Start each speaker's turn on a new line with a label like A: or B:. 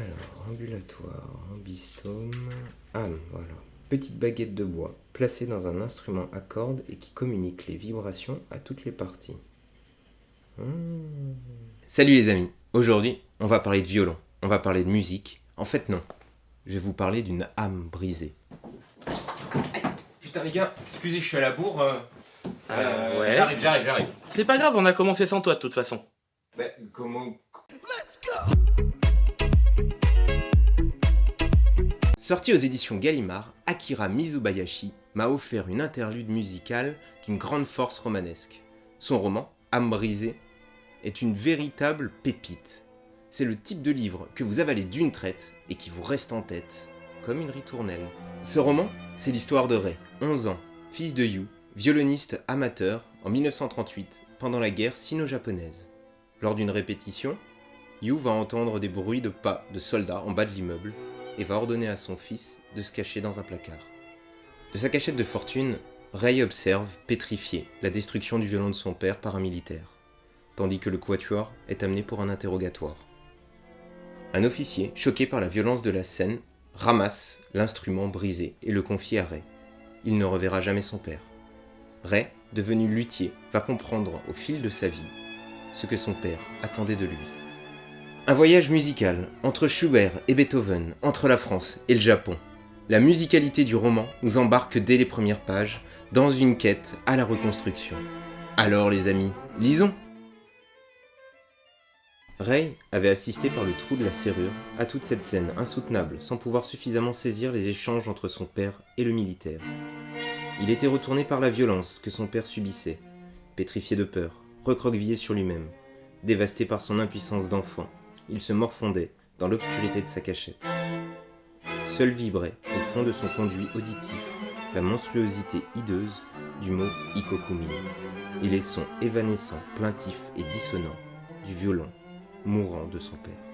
A: Alors, ambulatoire, ambistome, âme, voilà. Petite baguette de bois, placée dans un instrument à cordes et qui communique les vibrations à toutes les parties. Salut les amis, aujourd'hui on va parler de violon, on va parler de musique. En fait non, je vais vous parler d'une âme brisée. Putain les gars, excusez, je suis à la bourre.
B: Ouais.
A: J'arrive.
B: C'est pas grave, on a commencé sans toi de toute façon.
A: Bah, comment... Sorti aux éditions Gallimard, Akira Mizubayashi m'a offert une interlude musicale d'une grande force romanesque. Son roman, Âme brisée, est une véritable pépite. C'est le type de livre que vous avalez d'une traite et qui vous reste en tête, comme une ritournelle. Ce roman, c'est l'histoire de Rei, 11 ans, fils de Yu, violoniste amateur en 1938, pendant la guerre sino-japonaise. Lors d'une répétition, Yu va entendre des bruits de pas de soldats en bas de l'immeuble et va ordonner à son fils de se cacher dans un placard. De sa cachette de fortune, Rei observe, pétrifié, la destruction du violon de son père par un militaire, tandis que le quatuor est amené pour un interrogatoire. Un officier, choqué par la violence de la scène, ramasse l'instrument brisé et le confie à Rei. Il ne reverra jamais son père. Rei, devenu luthier, va comprendre au fil de sa vie ce que son père attendait de lui. Un voyage musical entre Schubert et Beethoven, entre la France et le Japon. La musicalité du roman nous embarque dès les premières pages dans une quête à la reconstruction. Alors les amis, lisons! Rei avait assisté par le trou de la serrure à toute cette scène insoutenable sans pouvoir suffisamment saisir les échanges entre son père et le militaire. Il était retourné par la violence que son père subissait, pétrifié de peur, recroquevillé sur lui-même, dévasté par son impuissance d'enfant. Il se morfondait dans l'obscurité de sa cachette. Seul vibrait, au fond de son conduit auditif, la monstruosité hideuse du mot Ikokumi, et les sons évanescents, plaintifs et dissonants du violon mourant de son père.